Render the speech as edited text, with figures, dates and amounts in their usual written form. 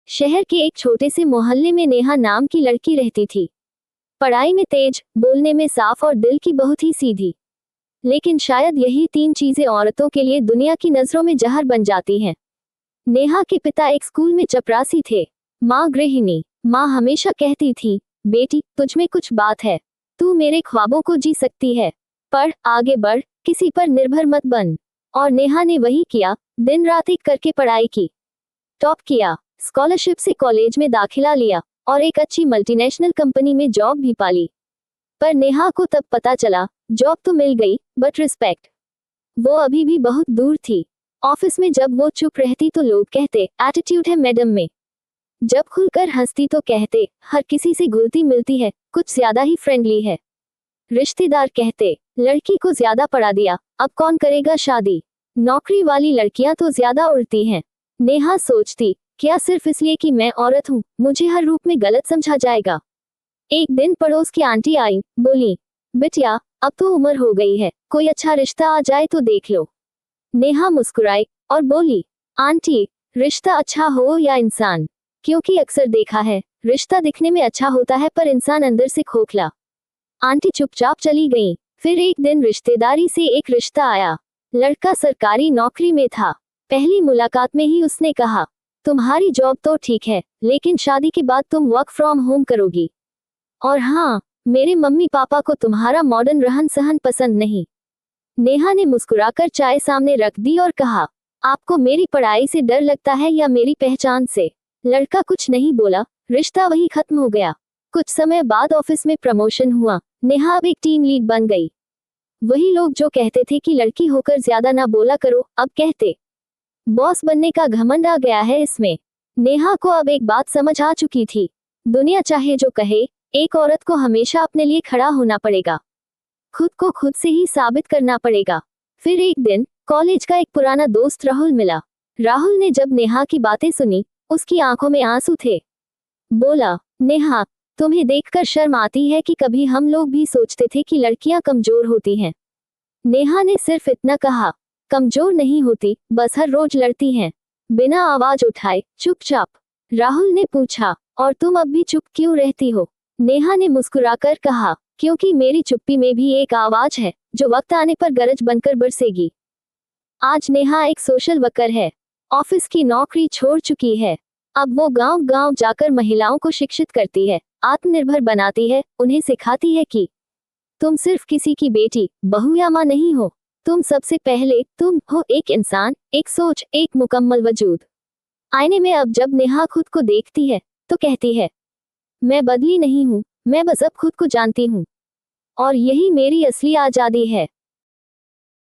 शहर के एक छोटे से मोहल्ले में नेहा नाम की लड़की रहती थी। पढ़ाई में तेज, बोलने में साफ और दिल की बहुत ही सीधी। लेकिन शायद यही 3 चीजें औरतों के लिए दुनिया की नजरों में जहर बन जाती हैं। नेहा के पिता एक स्कूल में चपरासी थे, माँ गृहिणी। माँ हमेशा कहती थी, बेटी तुझ में कुछ बात है, तू मेरे ख्वाबों को जी सकती है, पढ़, आगे बढ़, किसी पर निर्भर मत बन। और नेहा ने वही किया, दिन रात एक करके पढ़ाई की, टॉप किया, स्कॉलरशिप से कॉलेज में दाखिला लिया और एक अच्छी मल्टीनेशनल कंपनी में जॉब भी पाली। पर नेहा को तब पता चला, जॉब तो मिल गई, बट रिस्पेक्ट वो अभी भी बहुत दूर थी। ऑफिस में जब वो चुप रहती तो लोग कहते, एटीट्यूड है मैडम में। जब खुलकर हंसती तो कहते, हर किसी से घुलती मिलती है, कुछ ज्यादा ही फ्रेंडली है। रिश्तेदार कहते, लड़की को ज्यादा पढ़ा दिया, अब कौन करेगा शादी। नौकरी वाली लड़कियां तो ज्यादा उड़ती हैं। नेहा सोचती, क्या सिर्फ इसलिए कि मैं औरत हूँ मुझे हर रूप में गलत समझा जाएगा। एक दिन पड़ोस की आंटी आई, बोली, बिटिया अब तो उम्र हो गई है, कोई अच्छा रिश्ता आ जाए तो देख लो। नेहा मुस्कुराई और बोली, आंटी रिश्ता अच्छा हो या इंसान, क्योंकि अक्सर देखा है रिश्ता दिखने में अच्छा होता है पर इंसान अंदर से खोखला। आंटी चुपचाप चली गई। फिर एक दिन रिश्तेदारी से एक रिश्ता आया। लड़का सरकारी नौकरी में था। पहली मुलाकात में ही उसने कहा, तुम्हारी जॉब तो ठीक है, लेकिन शादी के बाद तुम वर्क फ्रॉम होम करोगी। और हाँ, मेरे मम्मी पापा को तुम्हारा मॉडर्न रहन सहन पसंद नहीं। नेहा ने मुस्कुराकर चाय सामने रख दी और कहा, आपको मेरी पढ़ाई से डर लगता है या मेरी पहचान से। लड़का कुछ नहीं बोला, रिश्ता वहीं खत्म हो गया। कुछ समय बाद ऑफिस में प्रमोशन हुआ। नेहा अब एक टीम लीड बन गई। वही लोग जो कहते थे कि लड़की होकर ज्यादा ना बोला करो, अब कहते, बॉस बनने का घमंड आ गया है इसमें। नेहा को अब एक बात समझ आ चुकी थी, दुनिया चाहे जो कहे, एक औरत को हमेशा अपने लिए खड़ा होना पड़ेगा, खुद को खुद से ही साबित करना पड़ेगा। फिर एक दिन कॉलेज का एक पुराना दोस्त राहुल मिला। राहुल ने जब नेहा की बातें सुनी, उसकी आंखों में आंसू थे। बोला, नेहा तुम्हें देखकर शर्म आती है कि कभी हम लोग भी सोचते थे कि लड़कियां कमजोर होती हैं। नेहा ने सिर्फ इतना कहा, कमजोर नहीं होती, बस हर रोज लड़ती हैं, बिना आवाज उठाए, चुपचाप। राहुल ने पूछा, और तुम अब भी चुप क्यों रहती हो? नेहा ने मुस्कुराकर कहा, क्योंकि मेरी चुप्पी में भी एक आवाज है, जो वक्त आने पर गरज बनकर बरसेगी। आज नेहा एक सोशल वर्कर है, ऑफिस की नौकरी छोड़ चुकी है। अब वो गांव गांव जाकर महिलाओं को शिक्षित करती है, आत्मनिर्भर बनाती है, उन्हें सिखाती है कि तुम सिर्फ किसी की बेटी, बहू या मां नहीं हो, तुम सबसे पहले तुम हो एक इंसान, एक सोच, एक मुकम्मल वजूद। आईने में अब जब नेहा खुद को देखती है तो कहती है, मैं बदली नहीं हूँ, मैं बस अब खुद को जानती हूँ। और यही मेरी असली आजादी है।